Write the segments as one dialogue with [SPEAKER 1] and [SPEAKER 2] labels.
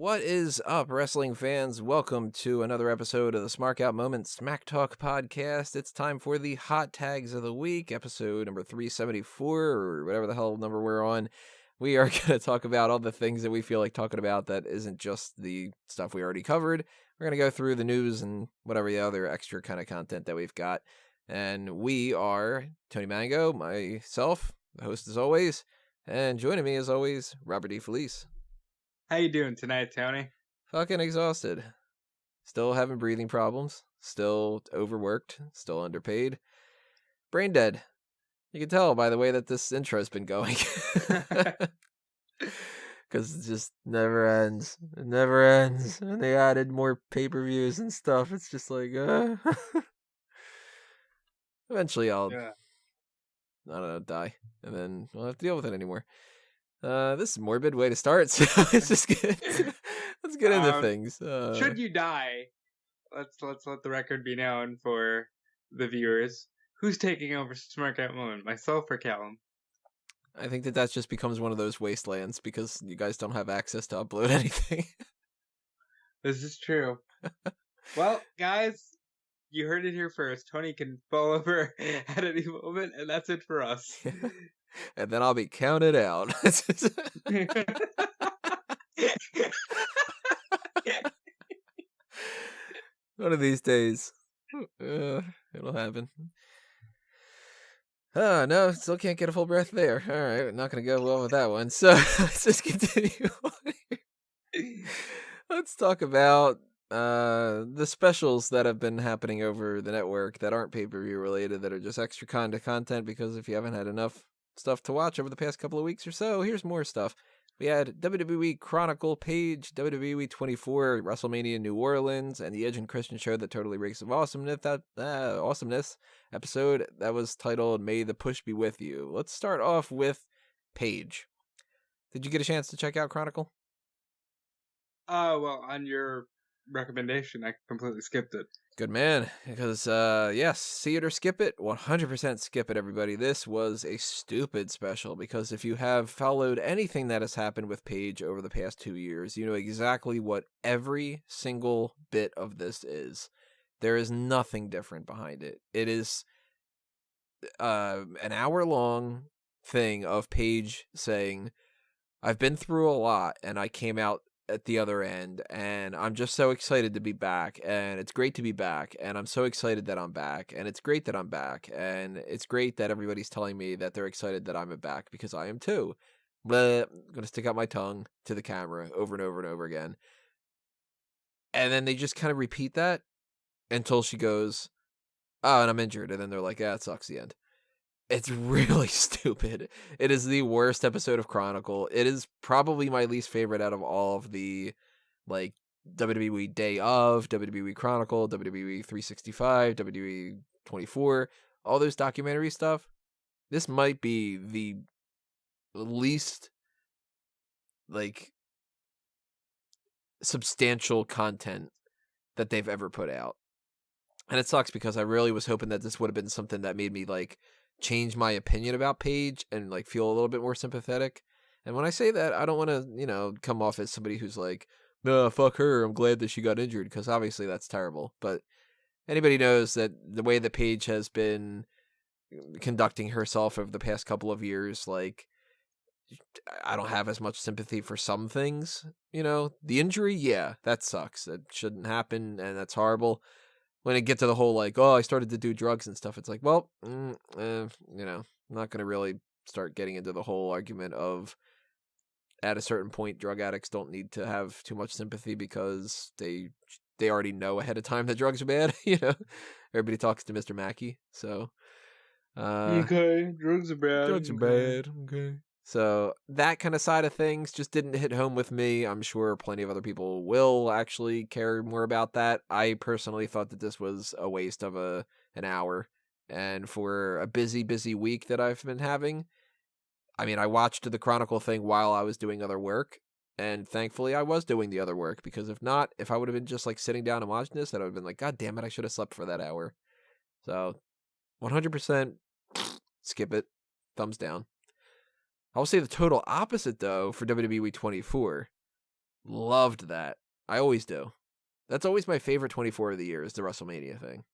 [SPEAKER 1] What is up, wrestling fans? Welcome to another episode of the Smark Out Moment Smack Talk podcast. It's time for the Hot Tags of the Week, episode number 374, or whatever the hell number we're on. We are going to talk about all the things that we feel like talking about that isn't just the stuff we already covered. We're going to go through the news and whatever the other extra kind of content that we've got. And we are Tony Mango, myself, the host as always, and joining me as always, Robert D. Felice.
[SPEAKER 2] How you doing tonight, Tony?
[SPEAKER 1] Fucking exhausted. Still having breathing problems. Still overworked. Still underpaid. Brain dead. You can tell by the way that this intro's been going. Because it just never ends. It never ends. And they added more pay-per-views and stuff. It's just like, Eventually I'll, I don't know, die. And then I'll have to deal with it anymore. This is a morbid way to start, so let's just let's get into things.
[SPEAKER 2] Should you die, let's let the record be known for the viewers. Who's taking over Smark Out Moment, myself or Callum?
[SPEAKER 1] I think that just becomes one of those wastelands because you guys don't have access to upload anything.
[SPEAKER 2] This is true. Well, guys, you heard it here first. Tony can fall over at any moment, and that's it for us.
[SPEAKER 1] And then I'll be counted out. One of these days, it'll happen. Oh, no, still can't get a full breath there. All right, not going to go well with that one. So let's just continue on here. Let's talk about the specials that have been happening over the network that aren't pay-per-view related, that are just extra kind of content, because if you haven't had enough stuff to watch over the past couple of weeks or so, here's more stuff. We had WWE Chronicle, Paige, WWE 24, WrestleMania New Orleans, and the Edge and Christian show that totally reeks of awesomeness. Awesomeness episode that was titled "May the Push Be With You." Let's start off with Paige. Did you get a chance to check out Chronicle?
[SPEAKER 2] Well, on your recommendation, I completely skipped it.
[SPEAKER 1] Good man, because yes, see it or skip it, 100% skip it, everybody. This was a stupid special, because if you have followed anything that has happened with Paige over the past 2 years, you know exactly what every single bit of this is. There is nothing different behind it. It is an hour-long thing of Paige saying, I've been through a lot, and I came out at the other end, and I'm just so excited to be back, and it's great to be back, and I'm so excited that I'm back, and it's great that I'm back, and it's great that everybody's telling me that they're excited that I'm back, because I am too. Bleh, I'm gonna stick out my tongue to the camera over and over and over again. And then they just kind of repeat that until she goes, oh, and I'm injured, and then they're like, yeah, it sucks, the end. It's really stupid. It is the worst episode of Chronicle. It is probably my least favorite out of all of the, like, WWE Day of, WWE Chronicle, WWE 365, WWE 24, all those documentary stuff. This might be the least, like, substantial content that they've ever put out. And it sucks because I really was hoping that this would have been something that made me, like, change my opinion about Paige and like feel a little bit more sympathetic. And when I say that, I don't want to, come off as somebody who's like, no, fuck her, I'm glad that she got injured, because obviously that's terrible. But anybody knows that the way that Paige has been conducting herself over the past couple of years, like, I don't have as much sympathy for some things. The injury, yeah, that sucks. That shouldn't happen, and that's horrible. When it get to the whole, like, oh, I started to do drugs and stuff, it's like, well, I'm not going to really start getting into the whole argument of, at a certain point, drug addicts don't need to have too much sympathy because they already know ahead of time that drugs are bad, Everybody talks to Mr. Mackey, so.
[SPEAKER 2] Okay, drugs are bad.
[SPEAKER 1] Drugs are bad, okay. So that kind of side of things just didn't hit home with me. I'm sure plenty of other people will actually care more about that. I personally thought that this was a waste of an hour. And for a busy, busy week that I've been having, I mean, I watched the Chronicle thing while I was doing other work. And thankfully I was doing the other work, because if not, if I would have been just like sitting down and watching this, then I would have been like, God damn it, I should have slept for that hour. So 100% skip it. Thumbs down. I'll say the total opposite, though, for WWE 24. Loved that. I always do. That's always my favorite 24 of the year is the WrestleMania thing.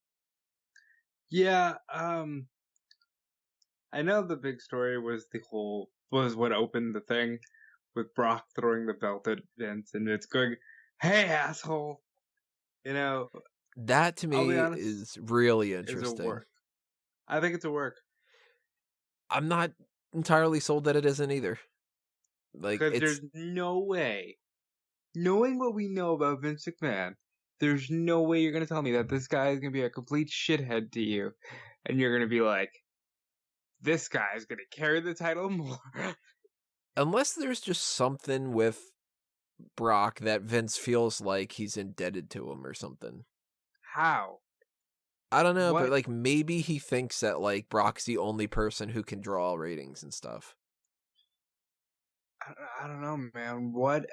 [SPEAKER 2] Yeah, I know the big story was what opened the thing with Brock throwing the belt at Vince and it's going, "Hey, asshole!" You know,
[SPEAKER 1] That to
[SPEAKER 2] I'll be
[SPEAKER 1] me
[SPEAKER 2] honest,
[SPEAKER 1] is really
[SPEAKER 2] is a
[SPEAKER 1] interesting.
[SPEAKER 2] work. I think it's a work
[SPEAKER 1] I'm not entirely sold that it isn't either. Like,
[SPEAKER 2] because
[SPEAKER 1] it's
[SPEAKER 2] there's no way, knowing what we know about Vince McMahon, there's no way you're gonna tell me that this guy is gonna be a complete shithead to you, and you're gonna be like, "This guy is gonna carry the title more."
[SPEAKER 1] unless there's just something with Brock that Vince feels like he's indebted to him or something.
[SPEAKER 2] How?
[SPEAKER 1] I don't know, but
[SPEAKER 2] What?
[SPEAKER 1] like maybe he thinks that like Brock's the only person who can draw ratings and stuff.
[SPEAKER 2] I don't know, man. What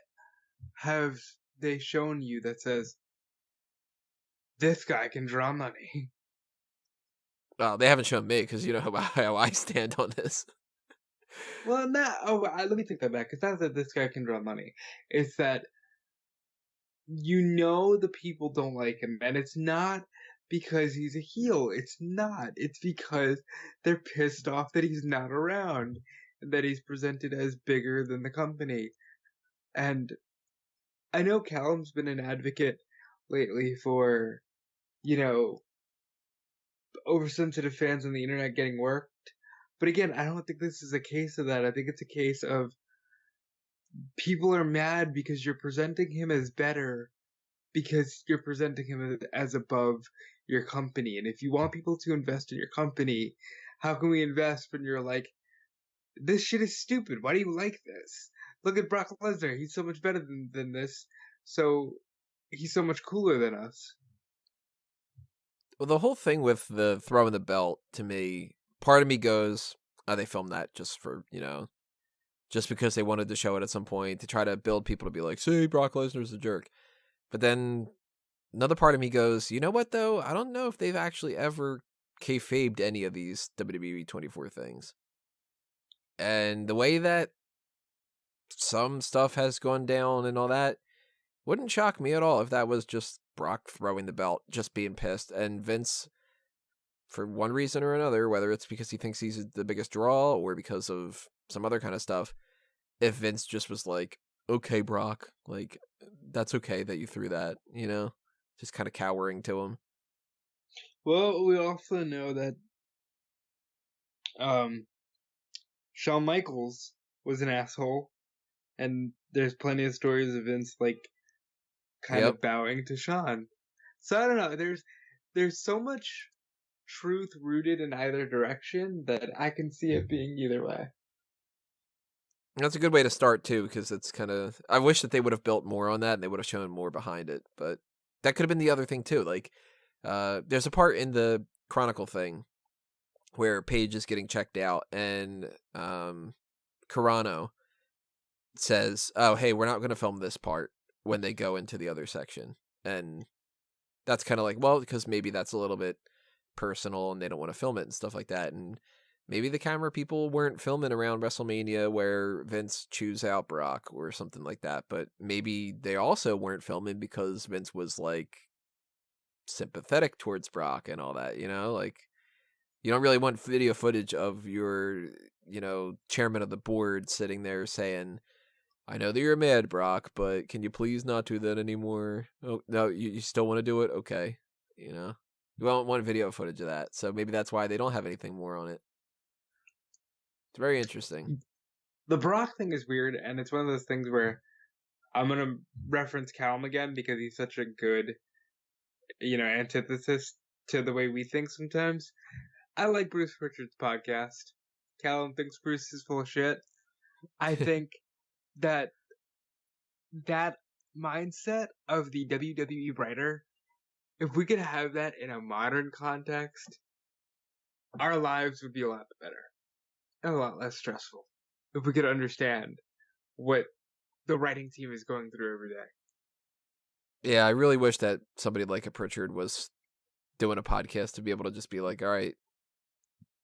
[SPEAKER 2] have they shown you that says this guy can draw money?
[SPEAKER 1] Well, they haven't shown me because you know how I stand on this.
[SPEAKER 2] Well, not. Oh, let me take that back. It's not that this guy can draw money. It's that the people don't like him, and it's not because he's a heel. It's not. It's because they're pissed off that he's not around, and that he's presented as bigger than the company. And I know Callum's been an advocate lately for, you know, oversensitive fans on the internet getting worked. But again, I don't think this is a case of that. I think it's a case of people are mad because you're presenting him as better, because you're presenting him as above your company. And if you want people to invest in your company, how can we invest when you're like, this shit is stupid? Why do you like this? Look at Brock Lesnar. He's so much better than this. So he's so much cooler than us.
[SPEAKER 1] Well, the whole thing with the throwing the belt to me, part of me goes, oh, they filmed that just for, just because they wanted to show it at some point to try to build people to be like, see, Brock Lesnar's a jerk. But then another part of me goes, you know what, though? I don't know if they've actually ever kayfabed any of these WWE 24 things. And the way that some stuff has gone down and all that wouldn't shock me at all if that was just Brock throwing the belt, just being pissed, and Vince, for one reason or another, whether it's because he thinks he's the biggest draw or because of some other kind of stuff, if Vince just was like, okay, Brock, like, that's okay that you threw that, just kind of cowering to him.
[SPEAKER 2] Well, we also know that um, Shawn Michaels was an asshole, and there's plenty of stories of Vince like kind
[SPEAKER 1] Yep.
[SPEAKER 2] of bowing to Shawn. So I don't know. There's so much truth rooted in either direction that I can see it being either way.
[SPEAKER 1] That's a good way to start, too, because it's kind of... I wish that they would have built more on that and they would have shown more behind it, but that could have been the other thing, too. Like, there's a part in the Chronicle thing where Paige is getting checked out and Carano says, oh, hey, we're not going to film this part when they go into the other section. And that's kind of like, well, because maybe that's a little bit personal and they don't want to film it and stuff like that. And maybe the camera people weren't filming around WrestleMania where Vince chews out Brock or something like that. But maybe they also weren't filming because Vince was like sympathetic towards Brock and all that, like you don't really want video footage of your, chairman of the board sitting there saying, I know that you're mad, Brock, but can you please not do that anymore? Oh, no, you still want to do it? Okay. You don't want video footage of that. So maybe that's why they don't have anything more on it. It's very interesting.
[SPEAKER 2] The Brock thing is weird, and it's one of those things where I'm gonna reference Callum again because he's such a good, antithesis to the way we think sometimes. I like Bruce Richard's podcast. Callum thinks Bruce is full of shit. I think that mindset of the WWE writer, if we could have that in a modern context, our lives would be a lot better and a lot less stressful. If we could understand what the writing team is going through every day.
[SPEAKER 1] Yeah, I really wish that somebody like a Pritchard was doing a podcast to be able to just be like, all right,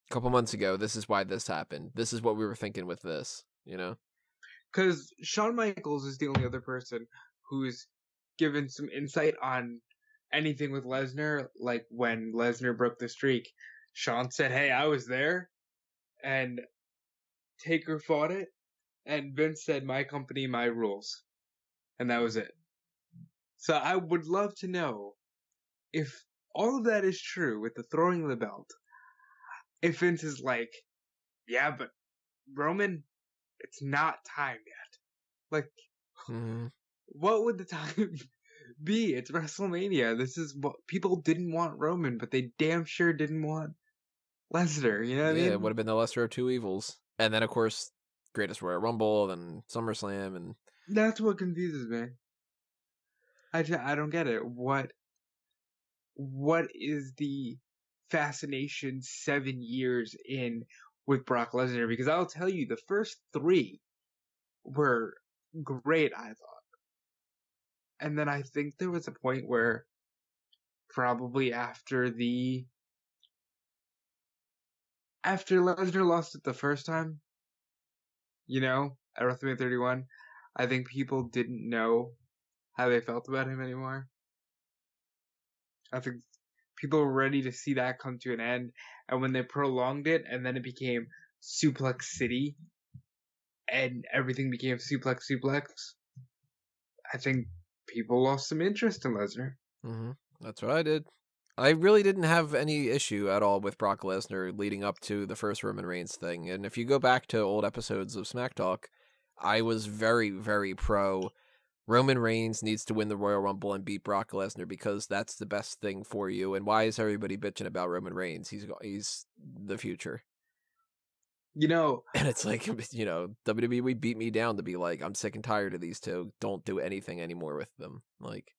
[SPEAKER 1] a couple months ago, this is why this happened. This is what we were thinking with this,
[SPEAKER 2] Because Shawn Michaels is the only other person who's given some insight on anything with Lesnar, like when Lesnar broke the streak. Sean said, "Hey, I was there," and Taker fought it, and Vince said, "My company, my rules," and that was it. So I would love to know if all of that is true with the throwing of the belt. If Vince is like, "Yeah, but Roman, it's not time yet." Like, what would the time be? It's WrestleMania. This is what people didn't want Roman, but they damn sure didn't want Lesnar. You know what I
[SPEAKER 1] Yeah, it
[SPEAKER 2] mean?
[SPEAKER 1] would have been the lesser of two evils. And then, of course, Greatest Royal Rumble, then SummerSlam, and
[SPEAKER 2] That's what confuses me. I don't get it. What is the fascination 7 years in with Brock Lesnar? Because I'll tell you, the first 3 were great, I thought. And then I think there was a point where probably after Lesnar lost it the first time, at WrestleMania 31, I think people didn't know how they felt about him anymore. I think people were ready to see that come to an end, and when they prolonged it, and then it became Suplex City, and everything became suplex, I think people lost some interest in Lesnar.
[SPEAKER 1] That's what I did. I really didn't have any issue at all with Brock Lesnar leading up to the first Roman Reigns thing. And if you go back to old episodes of Smack Talk, I was very, very pro Roman Reigns needs to win the Royal Rumble and beat Brock Lesnar because that's the best thing for you. And why is everybody bitching about Roman Reigns? He's the future.
[SPEAKER 2] You know,
[SPEAKER 1] And it's like, WWE beat me down to be like, I'm sick and tired of these two. Don't do anything anymore with them. Like,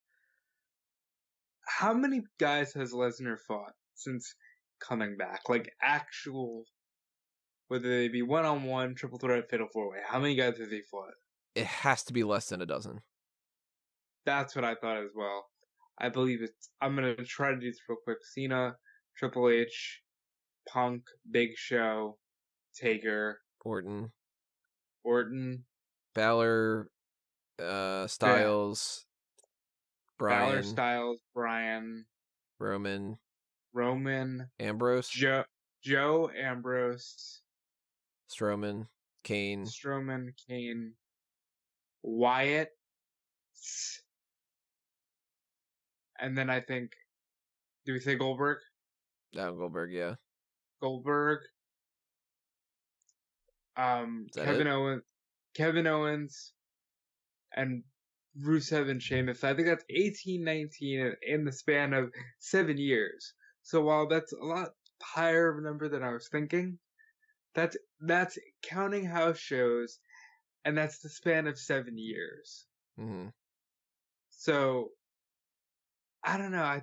[SPEAKER 2] how many guys has Lesnar fought since coming back? Like actual, whether they be one-on-one, triple threat, fatal four-way. How many guys has he fought?
[SPEAKER 1] it has to be less than a dozen.
[SPEAKER 2] That's what I thought as well. I believe it's. I'm gonna try to do this real quick. Cena, Triple H, Punk, Big Show, Taker,
[SPEAKER 1] Orton,
[SPEAKER 2] Balor,
[SPEAKER 1] Styles, Bryan,
[SPEAKER 2] Styles, Bryan,
[SPEAKER 1] Roman,
[SPEAKER 2] Ambrose,
[SPEAKER 1] Strowman, Kane,
[SPEAKER 2] Wyatt, and then I think, do we say Goldberg?
[SPEAKER 1] Goldberg, yeah.
[SPEAKER 2] Kevin Owens, and Rusev and Sheamus. I think that's 18, 19 in the span of 7 years. So while that's a lot higher of a number than I was thinking, that's counting house shows, and that's the span of 7 years.
[SPEAKER 1] Mm-hmm.
[SPEAKER 2] So I don't know. I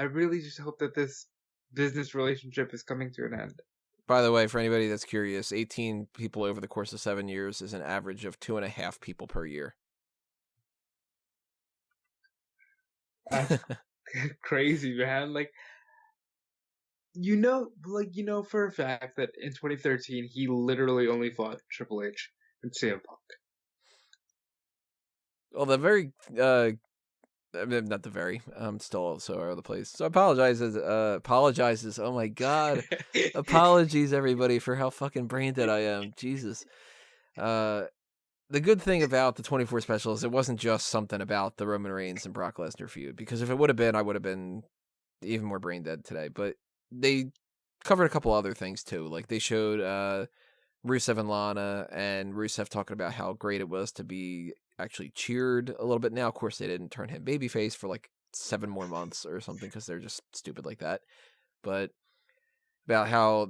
[SPEAKER 2] really just hope that this business relationship is coming to an end.
[SPEAKER 1] By the way, for anybody that's curious, 18 people over the course of 7 years is an average of 2.5 people per year.
[SPEAKER 2] That's crazy, man. For a fact that in 2013 he literally only fought Triple H and CM Punk.
[SPEAKER 1] Well, not the very. I'm still so all over the place. So apologizes. Oh my god. Apologies, everybody, for how fucking brain dead I am. Jesus. The good thing about the 24 special is it wasn't just something about the Roman Reigns and Brock Lesnar feud, because if it would have been, I would have been even more brain dead today. But they covered a couple other things too. Like they showed Rusev and Lana, and Rusev talking about how great it was to be actually cheered a little bit. Now, of course, they didn't turn him babyface for like 7 more months or something because they're just stupid like that. But about how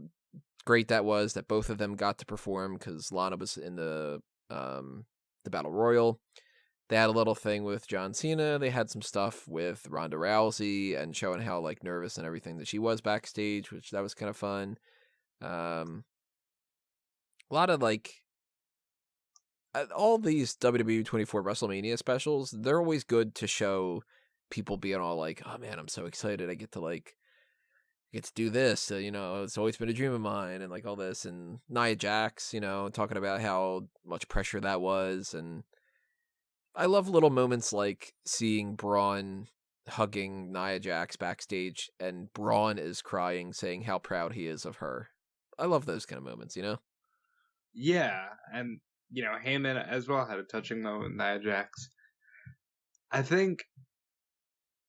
[SPEAKER 1] great that was that both of them got to perform because Lana was in the Battle Royal. They had a little thing with John Cena. They had some stuff with Ronda Rousey and showing how like nervous and everything that she was backstage, which that was kind of fun. A lot of like all these WWE 24 WrestleMania specials, they're always good to show people being all like, oh man, I'm so excited. I get to do this. It's always been a dream of mine and like all this. And Nia Jax, talking about how much pressure that was. And I love little moments like seeing Braun hugging Nia Jax backstage, and Braun is crying, saying how proud he is of her. I love those kind of moments, you know?
[SPEAKER 2] Yeah, and Heyman as well had a touching moment with Nia Jax. I think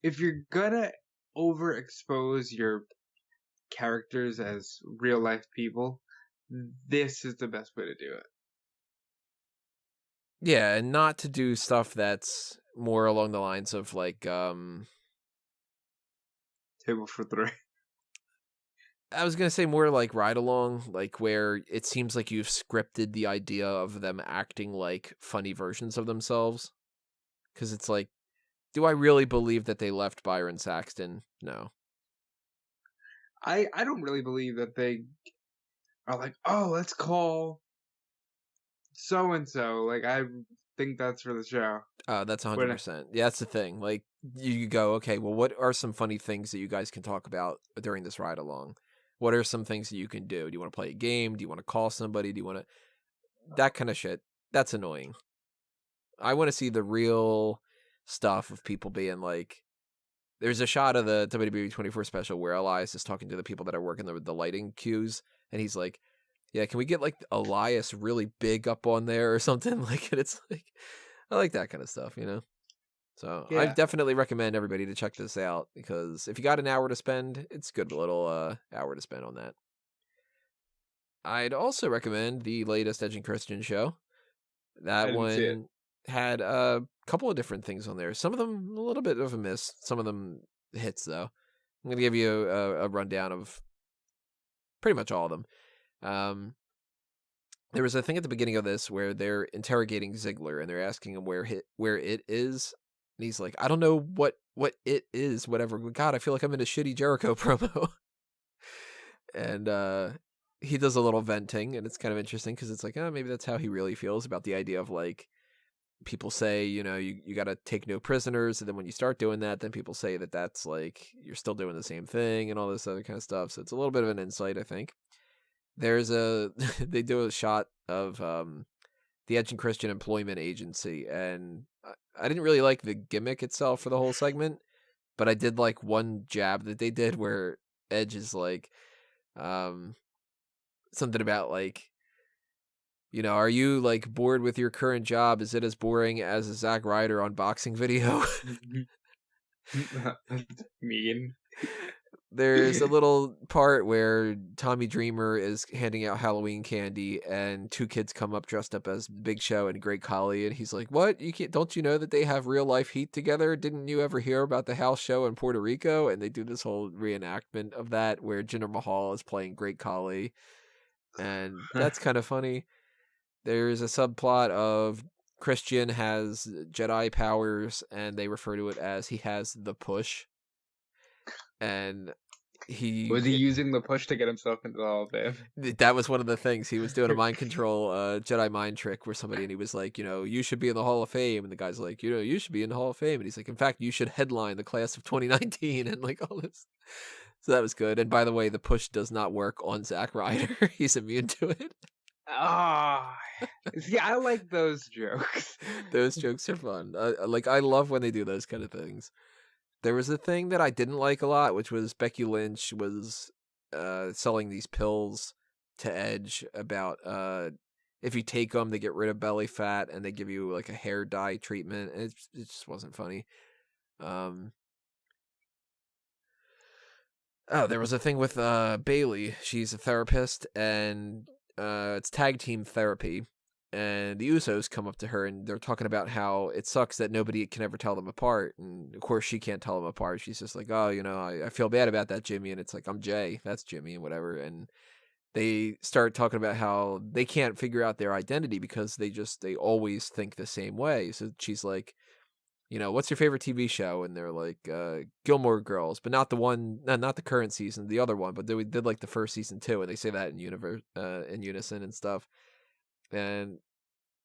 [SPEAKER 2] if you're gonna overexpose your characters as real life people, this is the best way to do it.
[SPEAKER 1] Yeah, and not to do stuff that's more along the lines of like,
[SPEAKER 2] Table for three.
[SPEAKER 1] I was gonna say more like ride along, like where it seems like you've scripted the idea of them acting like funny versions of themselves. Because it's like, do I really believe that they left Byron Saxton? No.
[SPEAKER 2] I don't really believe that they are like, oh, let's call so and so. Like, I think that's for the show.
[SPEAKER 1] That's
[SPEAKER 2] When
[SPEAKER 1] 100%. Yeah, that's the thing. Like, you go, okay, well, what are some funny things that you guys can talk about during this ride along? What are some things that you can do? Do you want to play a game? Do you want to call somebody? Do you want to... That kind of shit. That's annoying. I want to see the real stuff of people being like... There's a shot of the WWE 24 special where Elias is talking to the people that are working the lighting cues, and he's like, yeah, can we get like Elias really big up on there or something? Like, and it's like, I like that kind of stuff, you know? So I
[SPEAKER 2] yeah,
[SPEAKER 1] definitely recommend everybody to check this out, because if you got an hour to spend, it's a good little hour to spend on that. I'd also recommend the latest Edge and Christian show.
[SPEAKER 2] I
[SPEAKER 1] That
[SPEAKER 2] didn't see it.
[SPEAKER 1] one had a couple of different things on there. Some of them a little bit of a miss. Some of them hits, though. I'm going to give you a rundown of pretty much all of them. There was a thing at the beginning of this where they're interrogating Ziggler, and they're asking him where it is. And he's like, I don't know what it is, whatever. God, I feel like I'm in a shitty Jericho promo. And he does a little venting, and it's kind of interesting because it's like, oh, maybe that's how he really feels about the idea of like, people say, you know, you got to take no prisoners. And then when you start doing that, then people say that that's like, you're still doing the same thing and all this other kind of stuff. So it's a little bit of an insight, I think. There's they do a shot of the Edge and Christian Employment Agency, and I didn't really like the gimmick itself for the whole segment, but I did like one jab that they did where Edge is like, something about like, you know, are you like bored with your current job? Is it as boring as a Zack Ryder unboxing video?
[SPEAKER 2] Mean.
[SPEAKER 1] There's a little part where Tommy Dreamer is handing out Halloween candy, and two kids come up dressed up as Big Show and Great Khali, and he's like, "What? You can't? Don't you know that they have real life heat together? Didn't you ever hear about the house show in Puerto Rico?" And they do this whole reenactment of that where Jinder Mahal is playing Great Khali, and that's kind of funny. There's a subplot of Christian has Jedi powers, and they refer to it as he has the push. And
[SPEAKER 2] Was he using the push to get himself into the Hall of Fame?
[SPEAKER 1] that was one of the things. He was doing a mind control Jedi mind trick where somebody, and he was like, you know, you should be in the Hall of Fame, and the guy's like, you know, you should be in the Hall of Fame, and he's like, in fact, you should headline the class of 2019, and like all this. So that was good. And by the way, the push does not work on Zack Ryder. He's immune to it.
[SPEAKER 2] Ah, see, I like those jokes.
[SPEAKER 1] Those jokes are fun. I love when they do those kind of things. There was a thing that I didn't like a lot, which was Becky Lynch was selling these pills to Edge about if you take them, they get rid of belly fat, and they give you like a hair dye treatment. And it just wasn't funny. There was a thing with Bailey. She's a therapist, and it's tag team therapy. And the Usos come up to her, and they're talking about how it sucks that nobody can ever tell them apart. And of course, she can't tell them apart. She's just like, oh, you know, I feel bad about that, Jimmy. And it's like, I'm Jay. That's Jimmy, and whatever. And they start talking about how they can't figure out their identity because they always think the same way. So she's like, you know, what's your favorite TV show? And they're like, Gilmore Girls, but not the one, not the current season, the other one. But they did like the first season too, and they say that in unison and stuff. And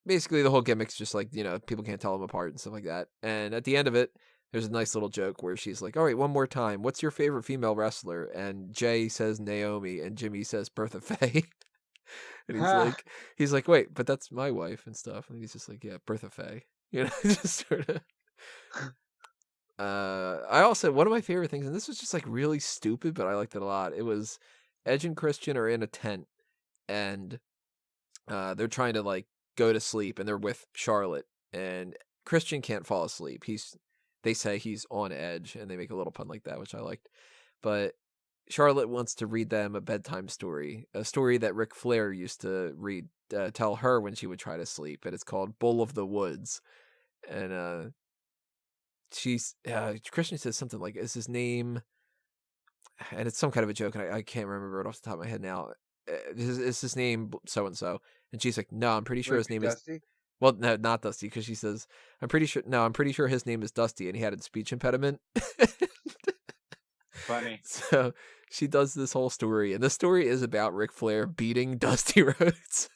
[SPEAKER 1] basically the whole gimmick's just like, you know, people can't tell them apart and stuff like that. And at the end of it, there's a nice little joke where she's like, all right, one more time. What's your favorite female wrestler? And Jay says Naomi, and Jimmy says Bertha Faye. And he's like, wait, but that's my wife and stuff. And he's just like, yeah, Bertha Faye. You know, just sort of. I also, one of my favorite things, and this was just like really stupid, but I liked it a lot. It was Edge and Christian are in a tent, and they're trying to like go to sleep, and they're with Charlotte, and Christian can't fall asleep. They say he's on edge, and they make a little pun like that, which I liked. But Charlotte wants to read them a bedtime story, a story that Ric Flair used to tell her when she would try to sleep, and it's called Bull of the Woods. And Christian says something like, "Is his name?" And it's some kind of a joke, and I can't remember it off the top of my head now. Is his name so and so? And she's like, "No, I'm pretty sure his name
[SPEAKER 2] Dusty?
[SPEAKER 1] is." Well, no, not Dusty, because she says, "I'm pretty sure." No, I'm pretty sure his name is Dusty, and he had a speech impediment.
[SPEAKER 2] Funny.
[SPEAKER 1] So she does this whole story, and the story is about Ric Flair beating Dusty Rhodes.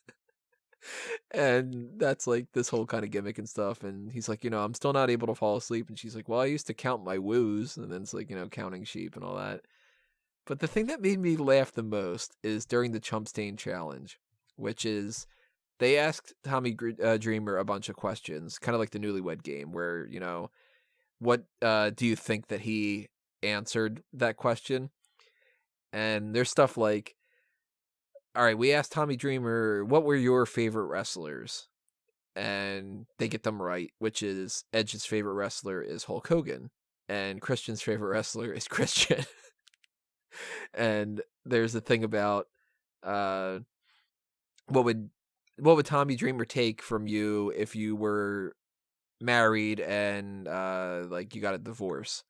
[SPEAKER 1] And that's like this whole kind of gimmick and stuff. And he's like, I'm still not able to fall asleep. And she's like, well, I used to count my woos. And then it's like, counting sheep and all that. But the thing that made me laugh the most is during the Chump Stain Challenge, which is they asked Tommy Dreamer a bunch of questions, kind of like the Newlywed Game, where, what do you think that he answered that question? And there's stuff like, all right, we asked Tommy Dreamer, what were your favorite wrestlers? And they get them right, which is Edge's favorite wrestler is Hulk Hogan, and Christian's favorite wrestler is Christian. And there's the thing about what would Tommy Dreamer take from you if you were married and like you got a divorce?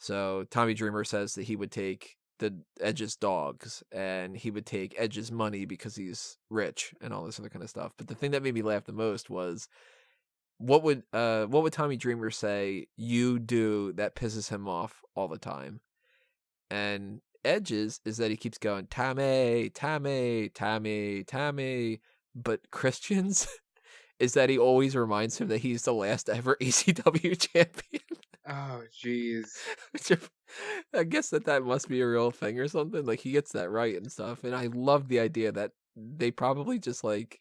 [SPEAKER 1] So Tommy Dreamer says that he would take the Edge's dogs, and he would take Edge's money because he's rich and all this other kind of stuff. But the thing that made me laugh the most was what would Tommy Dreamer say you do that pisses him off all the time? And Edge's is that he keeps going, Tommy, Tommy, Tommy, Tommy. But Christian's is that he always reminds him that he's the last ever ECW champion.
[SPEAKER 2] Oh, jeez.
[SPEAKER 1] I guess that must be a real thing or something. Like, he gets that right and stuff. And I love the idea that they probably just, like,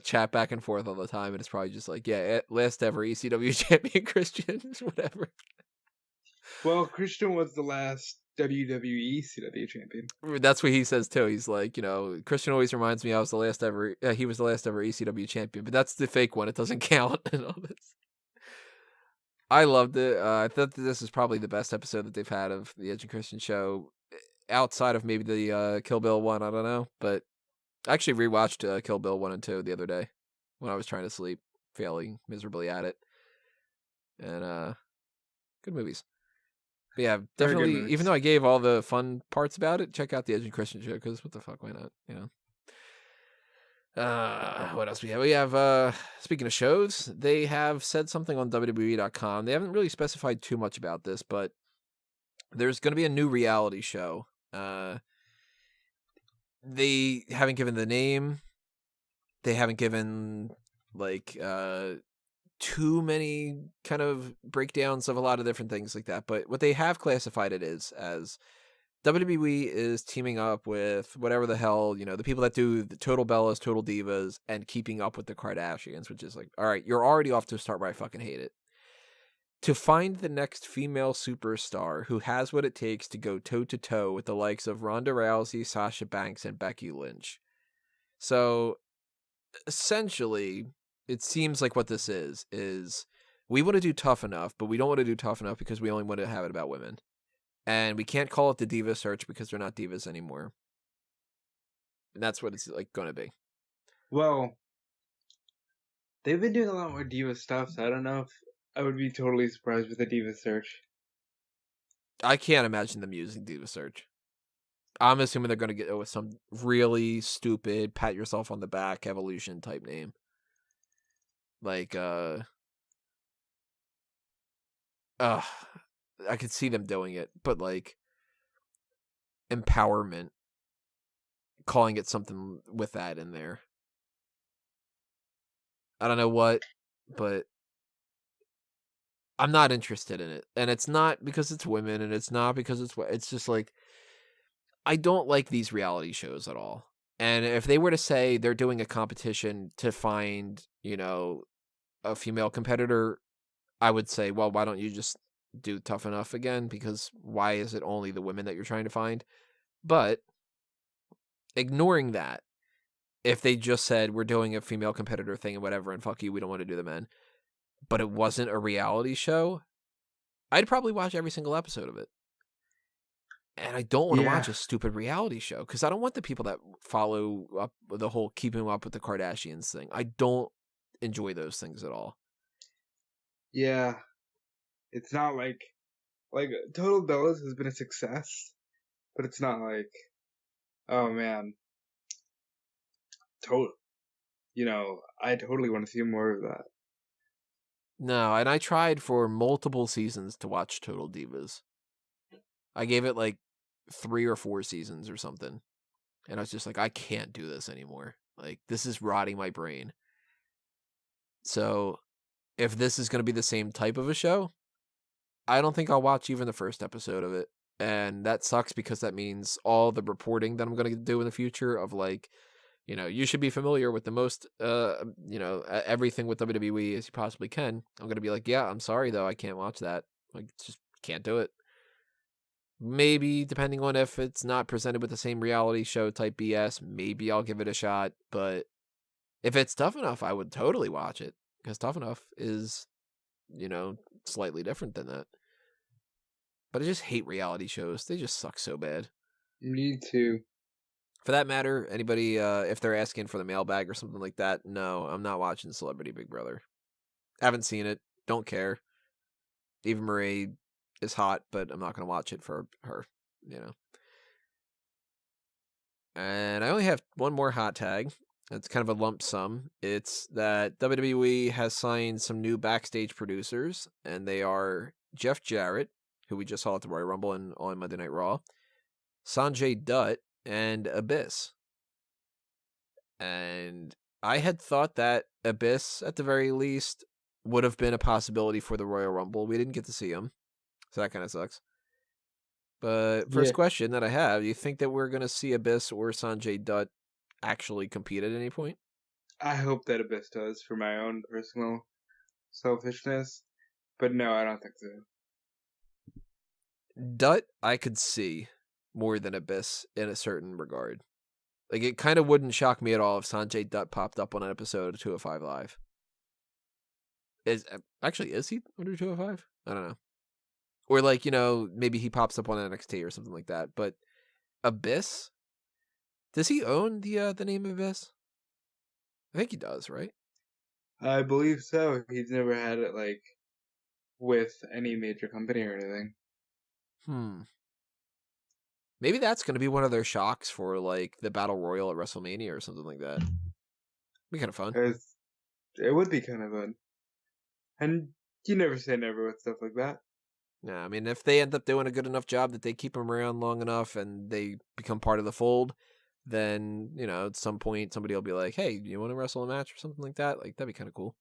[SPEAKER 1] chat back and forth all the time. And it's probably just like, yeah, last ever ECW champion Christian, whatever.
[SPEAKER 2] Well, Christian was the last WWE CW champion.
[SPEAKER 1] That's what he says, too. He's like, Christian always reminds me he was the last ever ECW champion. But that's the fake one. It doesn't count and all this. I loved it. I thought that this is probably the best episode that they've had of the Edge and Christian show, outside of maybe the Kill Bill one. I don't know, but I actually rewatched Kill Bill 1 and 2 the other day when I was trying to sleep, failing miserably at it. And good movies. But yeah, definitely. Even though I gave all the fun parts about it, check out the Edge and Christian show, because what the fuck, why not? What else we have? We have, speaking of shows, they have said something on WWE.com. They haven't really specified too much about this, but there's going to be a new reality show. They haven't given the name. They haven't given, like, too many kind of breakdowns of a lot of different things like that. But what they have classified it is as WWE is teaming up with whatever the hell, the people that do the Total Bellas, Total Divas, and Keeping Up with the Kardashians, which is like, all right, you're already off to a start where I fucking hate it. To find the next female superstar who has what it takes to go toe-to-toe with the likes of Ronda Rousey, Sasha Banks, and Becky Lynch. So, essentially, it seems like what this is we want to do Tough Enough, but we don't want to do Tough Enough because we only want to have it about women. And we can't call it the Diva Search because they're not divas anymore. And that's what it's like going to be.
[SPEAKER 2] Well, they've been doing a lot more diva stuff, so I don't know if I would be totally surprised with the Diva Search.
[SPEAKER 1] I can't imagine them using Diva Search. I'm assuming they're going to get with some really stupid, pat yourself on the back evolution type name. Like, I could see them doing it, but like empowerment, calling it something with that in there. I don't know what, but I'm not interested in it. And it's not because it's women, and it's not because it's just like, I don't like these reality shows at all. And if they were to say they're doing a competition to find, a female competitor, I would say, well, why don't you just do Tough Enough again? Because why is it only the women that you're trying to find? But ignoring that, if they just said we're doing a female competitor thing and whatever, and fuck you, we don't want to do the men, but it wasn't a reality show, I'd probably watch every single episode of it. And I don't want to watch a stupid reality show because I don't want the people that follow up with the whole keeping up with the Kardashians thing. I don't enjoy those things at all.
[SPEAKER 2] Yeah. It's not like Total Bellas has been a success, but it's not like, oh man, total. I totally want to see more of that.
[SPEAKER 1] No, and I tried for multiple seasons to watch Total Divas. I gave it like 3 or 4 seasons or something. And I was just like, I can't do this anymore. Like, this is rotting my brain. So, if this is going to be the same type of a show, I don't think I'll watch even the first episode of it. And that sucks because that means all the reporting that I'm going to do in the future of like, you should be familiar with the most, everything with WWE as you possibly can. I'm going to be like, yeah, I'm sorry though. I can't watch that. Like, just can't do it. Maybe depending on if it's not presented with the same reality show type BS, maybe I'll give it a shot. But if it's Tough Enough, I would totally watch it because Tough Enough is, slightly different than that. But I just hate reality shows. They just suck so bad.
[SPEAKER 2] Me too.
[SPEAKER 1] For that matter, anybody, if they're asking for the mailbag or something like that, no, I'm not watching Celebrity Big Brother. Haven't seen it. Don't care. Eva Marie is hot, but I'm not going to watch it for her, And I only have one more hot tag. It's kind of a lump sum. It's that WWE has signed some new backstage producers, and they are Jeff Jarrett, who we just saw at the Royal Rumble and on Monday Night Raw, Sonjay Dutt, and Abyss. And I had thought that Abyss, at the very least, would have been a possibility for the Royal Rumble. We didn't get to see him, so that kind of sucks. But first question that I have, do you think that we're going to see Abyss or Sonjay Dutt actually compete at any point?
[SPEAKER 2] I hope that Abyss does for my own personal selfishness, but no, I don't think so.
[SPEAKER 1] Dutt, I could see more than Abyss in a certain regard. Like, it kind of wouldn't shock me at all if Sonjay Dutt popped up on an episode of 205 Live. Is he under 205? I don't know. Or, like, maybe he pops up on NXT or something like that. But Abyss? Does he own the name Abyss? I think he does, right?
[SPEAKER 2] I believe so. He's never had it, with any major company or anything.
[SPEAKER 1] Maybe that's going to be one of their shocks for, like, the Battle Royal at WrestleMania or something like that. Be kind of fun.
[SPEAKER 2] It would be kind of fun. And you never say never with stuff like that.
[SPEAKER 1] Yeah, I mean, if they end up doing a good enough job that they keep him around long enough and they become part of the fold, then, at some point somebody will be like, hey, you want to wrestle a match or something like that? Like, that'd be kind of cool.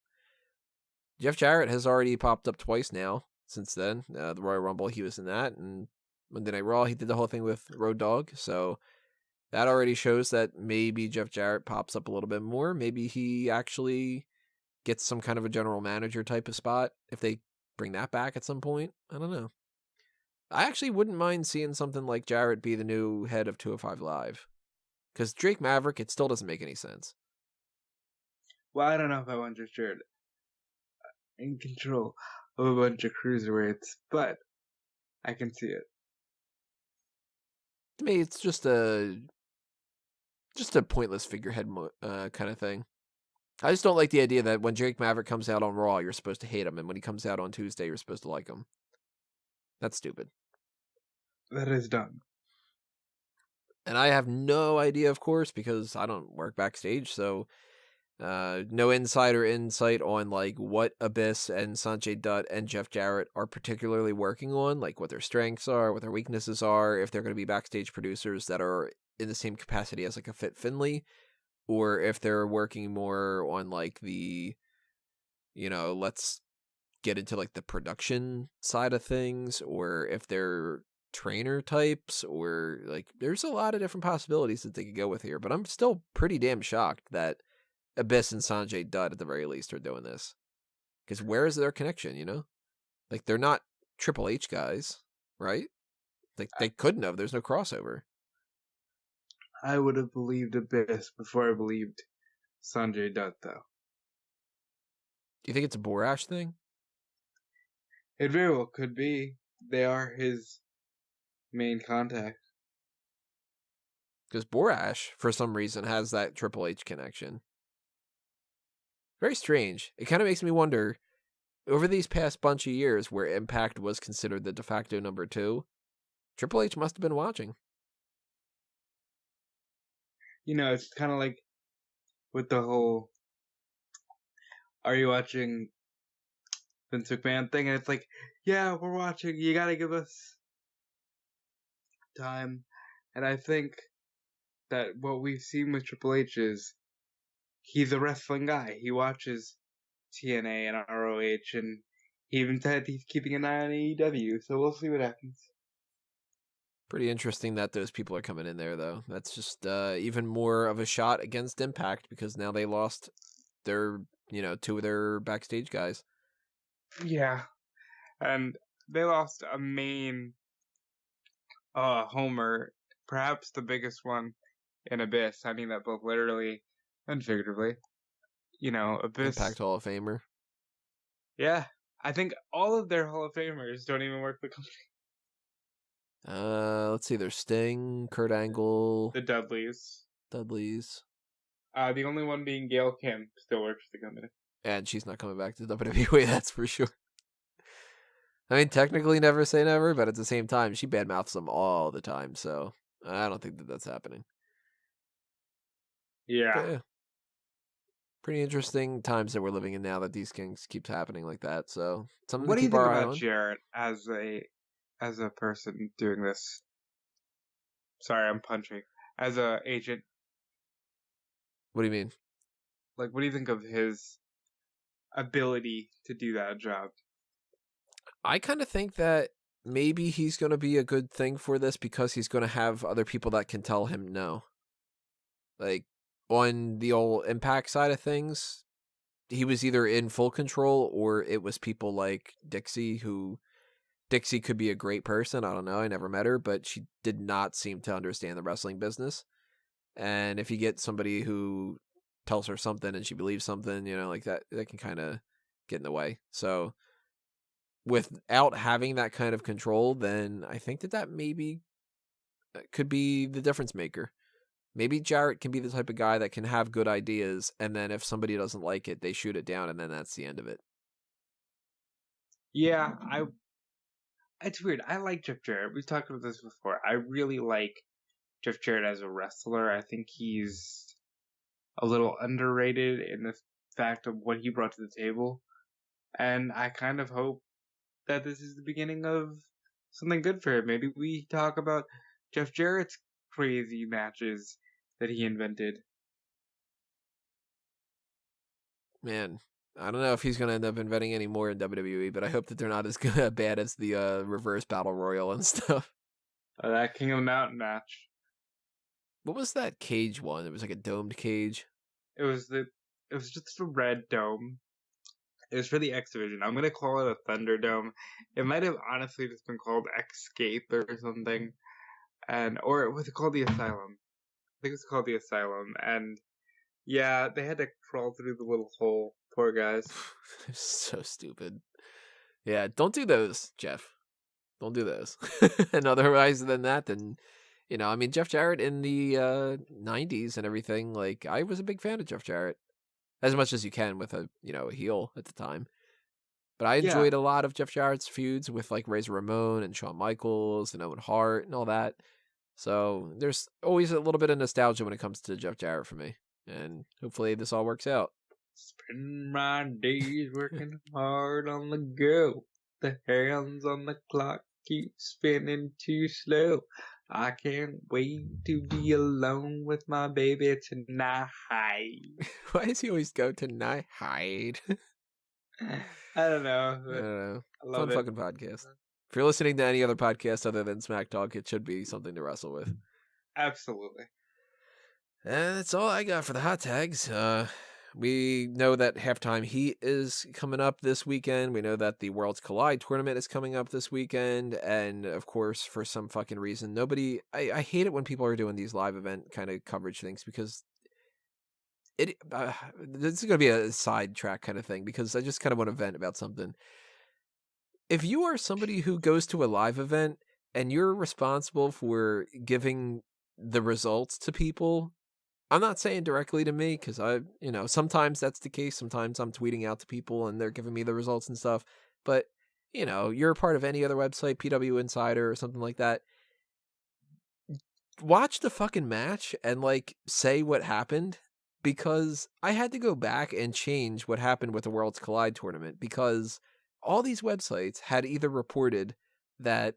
[SPEAKER 1] Jeff Jarrett has already popped up twice now since then. The Royal Rumble, he was in that. And Monday Night Raw, he did the whole thing with Road Dogg. So that already shows that maybe Jeff Jarrett pops up a little bit more. Maybe he actually gets some kind of a general manager type of spot if they bring that back at some point. I don't know. I actually wouldn't mind seeing something like Jarrett be the new head of 205 Live. Because Drake Maverick, it still doesn't make any sense.
[SPEAKER 2] Well, I don't know if I want Jeff Jarrett in control of a bunch of cruiserweights, but I can see it.
[SPEAKER 1] To me, it's just a pointless figurehead kind of thing. I just don't like the idea that when Drake Maverick comes out on Raw, you're supposed to hate him, and when he comes out on Tuesday, you're supposed to like him. That's stupid.
[SPEAKER 2] That is dumb.
[SPEAKER 1] And I have no idea, of course, because I don't work backstage, so no insider insight on like what Abyss and Sonjay Dutt and Jeff Jarrett are particularly working on, like what their strengths are, what their weaknesses are, if they're going to be backstage producers that are in the same capacity as like a Fit Finlay, or if they're working more on like the, let's get into like the production side of things, or if they're trainer types, or like there's a lot of different possibilities that they could go with here. But I'm still pretty damn shocked that Abyss and Sonjay Dutt at the very least are doing this. Because where is their connection, Like, they're not Triple H guys, right? Like, they couldn't have. There's no crossover.
[SPEAKER 2] I would have believed Abyss before I believed Sonjay Dutt, though.
[SPEAKER 1] Do you think it's a Borash thing?
[SPEAKER 2] It very well could be. They are his main contact.
[SPEAKER 1] Because Borash, for some reason, has that Triple H connection. Very strange. It kind of makes me wonder, over these past bunch of years where Impact was considered the de facto number 2, Triple H must have been watching.
[SPEAKER 2] It's kind of like with the whole "Are you watching Vince McMahon" thing, and it's like, yeah, we're watching. You gotta give us time. And I think that what we've seen with Triple H is he's a wrestling guy. He watches TNA and ROH, and he even said he's keeping an eye on AEW. So we'll see what happens.
[SPEAKER 1] Pretty interesting that those people are coming in there, though. That's just even more of a shot against Impact, because now they lost their, 2 of their backstage guys.
[SPEAKER 2] Yeah, and they lost a main homer, perhaps the biggest one in Abyss. I mean that both literally and figuratively. Abyss.
[SPEAKER 1] Impact Hall of Famer.
[SPEAKER 2] Yeah, I think all of their Hall of Famers don't even work the company.
[SPEAKER 1] Let's see. There's Sting, Kurt Angle,
[SPEAKER 2] The Dudleys.
[SPEAKER 1] The
[SPEAKER 2] only one being Gail Kim still works for the company.
[SPEAKER 1] And she's not coming back to WWE, that's for sure. I mean, technically never say never, but at the same time, she badmouths them all the time, so I don't think that that's happening.
[SPEAKER 2] Yeah.
[SPEAKER 1] Pretty interesting times that we're living in now that these things keeps happening like that, so something
[SPEAKER 2] What
[SPEAKER 1] to
[SPEAKER 2] do you
[SPEAKER 1] keep
[SPEAKER 2] think
[SPEAKER 1] our eye
[SPEAKER 2] about
[SPEAKER 1] on.
[SPEAKER 2] Jarrett as a person doing this? Sorry, I'm punching. As a agent.
[SPEAKER 1] What do you mean?
[SPEAKER 2] Like, what do you think of his ability to do that job?
[SPEAKER 1] I kind of think that maybe he's going to be a good thing for this because he's going to have other people that can tell him no. Like, on the old Impact side of things, he was either in full control or it was people like Dixie, who Dixie could be a great person. I don't know. I never met her, but she did not seem to understand the wrestling business. And if you get somebody who tells her something and she believes something, like that can kind of get in the way. So without having that kind of control, then I think that maybe could be the difference maker. Maybe Jarrett can be the type of guy that can have good ideas, and then if somebody doesn't like it, they shoot it down, and then that's the end of it.
[SPEAKER 2] Yeah, it's weird. I like Jeff Jarrett. We've talked about this before. I really like Jeff Jarrett as a wrestler. I think he's a little underrated in the fact of what he brought to the table. And I kind of hope that this is the beginning of something good for him. Maybe we talk about Jeff Jarrett's crazy matches that he invented.
[SPEAKER 1] Man, I don't know if he's going to end up inventing any more in WWE, but I hope that they're not as bad as the reverse battle royal and stuff.
[SPEAKER 2] That King of the Mountain match.
[SPEAKER 1] What was that cage one? It was like a domed cage.
[SPEAKER 2] It was just a red dome. It was for the X Division. I'm gonna call it a Thunderdome. It might have honestly just been called Escape or something, or was it called the Asylum? I think it was called the Asylum. And yeah, they had to crawl through the little hole. Poor guys.
[SPEAKER 1] So stupid. Yeah, don't do those, Jeff. Don't do those. And otherwise than that, then Jeff Jarrett in the 90s and everything, like, I was a big fan of Jeff Jarrett. As much as you can with a heel at the time. But I enjoyed a lot of Jeff Jarrett's feuds with like Razor Ramon and Shawn Michaels and Owen Hart and all that. So there's always a little bit of nostalgia when it comes to Jeff Jarrett for me. And hopefully this all works out.
[SPEAKER 2] Spend my days working hard on the go. The hands on the clock keep spinning too slow. I can't wait to be alone with my baby tonight.
[SPEAKER 1] Why does he always go tonight?
[SPEAKER 2] I don't know.
[SPEAKER 1] I don't know.
[SPEAKER 2] I love
[SPEAKER 1] Fun fucking podcast. If you're listening to any other podcast other than Smack Talk, it should be something to wrestle with.
[SPEAKER 2] Absolutely.
[SPEAKER 1] And that's all I got for the hot tags. we know that Halftime Heat is coming up this weekend. We know that the Worlds Collide tournament is coming up this weekend. And of course, for some fucking reason, I hate it when people are doing these live event kind of coverage things because this is going to be a sidetrack kind of thing because I just kind of want to vent about something. If you are somebody who goes to a live event and you're responsible for giving the results to people, I'm not saying directly to me because sometimes that's the case. Sometimes I'm tweeting out to people and they're giving me the results and stuff. But, you're a part of any other website, PW Insider or something like that. Watch the fucking match and say what happened, because I had to go back and change what happened with the Worlds Collide tournament because all these websites had either reported that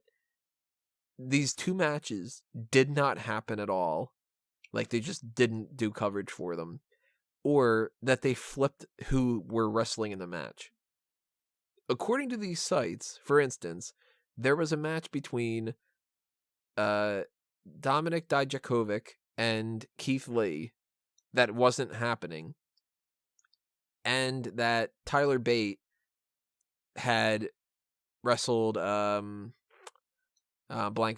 [SPEAKER 1] these two matches did not happen at all, like they just didn't do coverage for them, or that they flipped who were wrestling in the match. According to these sites, for instance, there was a match between Dominik Dijakovic and Keith Lee that wasn't happening, and that Tyler Bate had wrestled blanking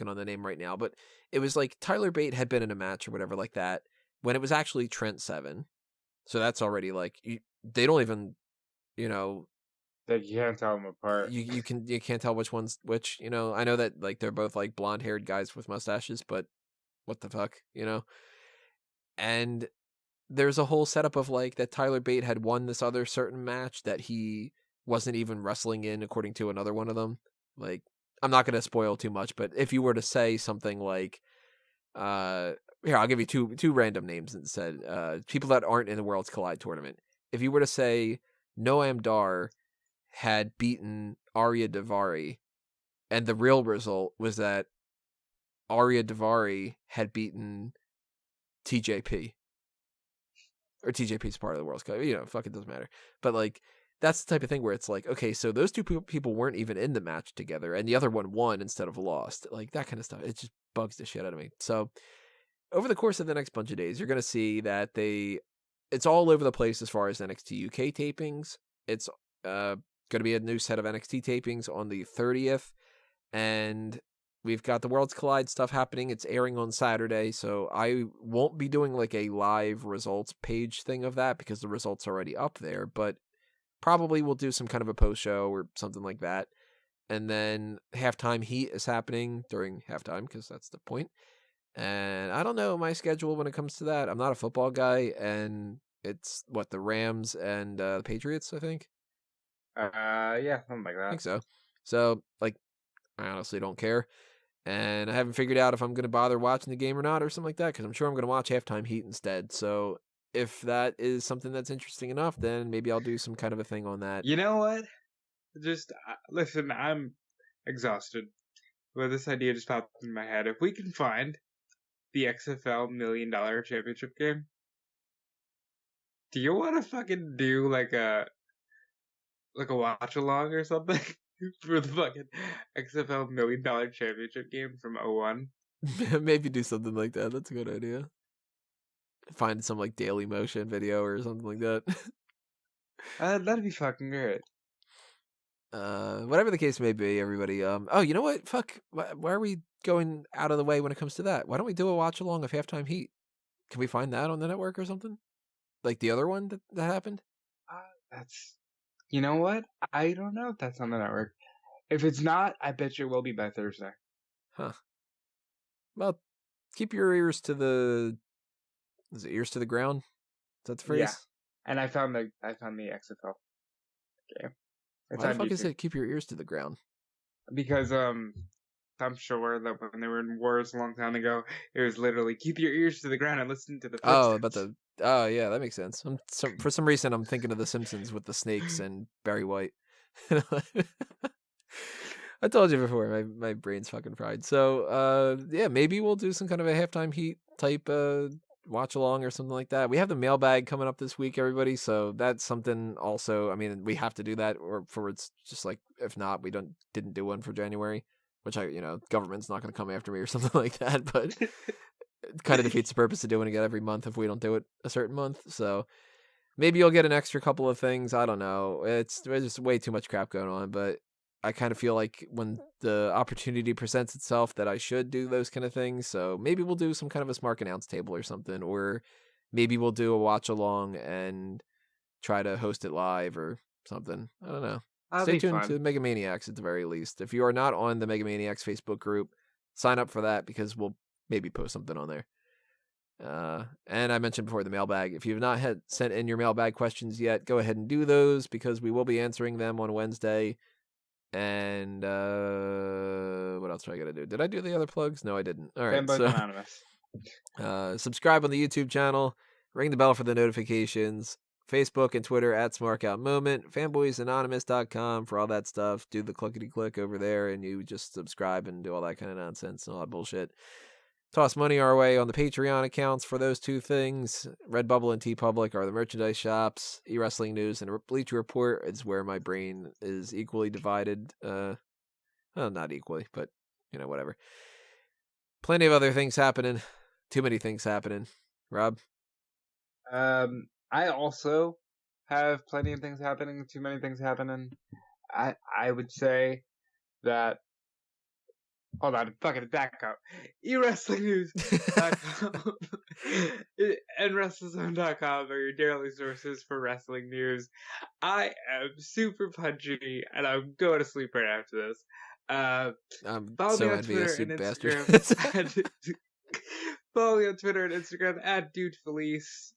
[SPEAKER 1] on the name right now, but it was like Tyler Bate had been in a match or whatever like that when it was actually Trent Seven. So that's already they don't even,
[SPEAKER 2] That you can't tell them apart.
[SPEAKER 1] you can't tell which one's which. I know that they're both blonde haired guys with mustaches, but what the fuck, And there's a whole setup of that Tyler Bate had won this other certain match that he wasn't even wrestling in, according to another one of them. I'm not going to spoil too much, but if you were to say something here, I'll give you two random names instead. People that aren't in the Worlds Collide tournament. If you were to say Noam Dar had beaten Arya Davari, and the real result was that Arya Davari had beaten TJP. Or TJP's part of the World's Cup. Fuck, it doesn't matter. But that's the type of thing where it's okay, so those two people weren't even in the match together, and the other one won instead of lost. That kind of stuff. It just bugs the shit out of me. So over the course of the next bunch of days, you're going to see that it's all over the place as far as NXT UK tapings. It's going to be a new set of NXT tapings on the 30th, and we've got the Worlds Collide stuff happening. It's airing on Saturday, so I won't be doing a live results page thing of that because the results are already up there, but probably we'll do some kind of a post show or something like that. And then Halftime Heat is happening during halftime because that's the point. And I don't know my schedule when it comes to that. I'm not a football guy, and it's the Rams and the Patriots, I think.
[SPEAKER 2] Yeah, something like that.
[SPEAKER 1] I think so. So I honestly don't care. And I haven't figured out if I'm going to bother watching the game or not or something like that, because I'm sure I'm going to watch Halftime Heat instead. So if that is something that's interesting enough, then maybe I'll do some kind of a thing on that.
[SPEAKER 2] You know what? Just listen, I'm exhausted. But this idea just popped in my head. If we can find the XFL $1 Million Championship game, do you want to fucking do a watch along or something for the fucking XFL $1 Million Championship game from 01?
[SPEAKER 1] Maybe do something like that. That's a good idea. Find some Daily Motion video or something like that.
[SPEAKER 2] That'd be fucking great.
[SPEAKER 1] Whatever the case may be, everybody. Oh, you know what? Fuck. Why are we going out of the way when it comes to that? Why don't we do a watch along of Halftime Heat? Can we find that on the network or something? Like the other one that happened?
[SPEAKER 2] You know what? I don't know if that's on the network. If it's not, I bet you it will be by Thursday.
[SPEAKER 1] Huh. Well, keep your ears to the... Is it ears to the ground? Is that the phrase?
[SPEAKER 2] Yeah. And I found the XFL game.
[SPEAKER 1] Why the fuck is it keep your ears to the ground?
[SPEAKER 2] Because I'm sure that when they were in wars a long time ago, it was literally keep your ears to the ground and listen to the footsteps.
[SPEAKER 1] Oh yeah, that makes sense. For some reason, I'm thinking of The Simpsons with the snakes and Barry White. I told you before, my brain's fucking fried. So yeah, maybe we'll do some kind of a Halftime Heat type watch along or something like that. We have the mailbag coming up this week, everybody, so that's something also. I mean, we have to do that, or for it's just if not, we didn't do one for January, which government's not going to come after me or something like that, but it kind of defeats the purpose of doing it every month if we don't do it a certain month. So maybe you'll get an extra couple of things. I don't know. There's just way too much crap going on, but I kind of feel like when the opportunity presents itself that I should do those kind of things. So maybe we'll do some kind of a Smark announce table or something, or maybe we'll do a watch along and try to host it live or something. I don't know.
[SPEAKER 2] That'll
[SPEAKER 1] Stay
[SPEAKER 2] be
[SPEAKER 1] tuned
[SPEAKER 2] fun.
[SPEAKER 1] to Mega Maniacs at the very least. If you are not on the Mega Maniacs Facebook group, sign up for that because we'll maybe post something on there. And I mentioned before the mailbag. If you've not sent in your mailbag questions yet, go ahead and do those because we will be answering them on Wednesday. And what else do I got to do? Did I do the other plugs? No, I didn't. All right,
[SPEAKER 2] Fanboys
[SPEAKER 1] so
[SPEAKER 2] Anonymous.
[SPEAKER 1] subscribe on the YouTube channel, ring the bell for the notifications. Facebook and Twitter at SmarkOutMoment, fanboysanonymous.com for all that stuff. Do the clickety-click over there, and you just subscribe and do all that kind of nonsense and all that bullshit. Toss money our way on the Patreon accounts for those two things. Redbubble and TeePublic are the merchandise shops. eWrestling News and Bleacher Report is where my brain is equally divided. Well, not equally, but, whatever. Plenty of other things happening. Too many things happening. Rob?
[SPEAKER 2] I also have plenty of things happening, too many things happening. I would say that... Hold on, fucking back up. eWrestlingNews.com and WrestleZone.com are your daily sources for wrestling news. I am super punchy, and I'm going to sleep right after this.
[SPEAKER 1] I'm
[SPEAKER 2] Follow
[SPEAKER 1] so
[SPEAKER 2] me on
[SPEAKER 1] envious,
[SPEAKER 2] Twitter
[SPEAKER 1] you
[SPEAKER 2] and
[SPEAKER 1] bastard.
[SPEAKER 2] Instagram. Follow me on Twitter and Instagram at DudeFelice.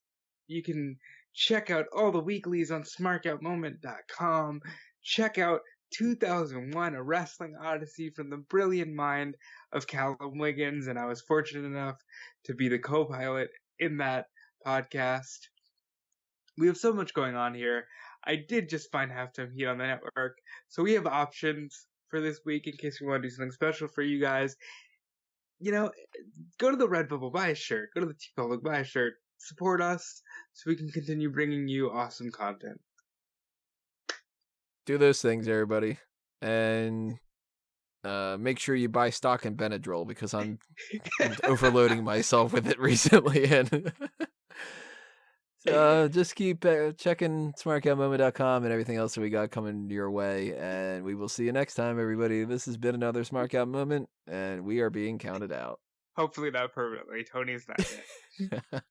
[SPEAKER 2] You can check out all the weeklies on SmarkOutMoment.com. Check out 2001, A Wrestling Odyssey from the brilliant mind of Callum Wiggins, and I was fortunate enough to be the co-pilot in that podcast. We have so much going on here. I did just find Halftime Heat on the network, so we have options for this week in case we want to do something special for you guys. Go to the Redbubble, buy a shirt. Go to the TeePublic, buy a shirt. Support us so we can continue bringing you awesome content.
[SPEAKER 1] Do those things, everybody. And make sure you buy stock in Benadryl because I'm overloading myself with it recently. And just keep checking SmarkOutMoment.com and everything else that we got coming your way. And we will see you next time, everybody. This has been another Smark Out Moment, and we are being counted out.
[SPEAKER 2] Hopefully not permanently. Tony's not dead.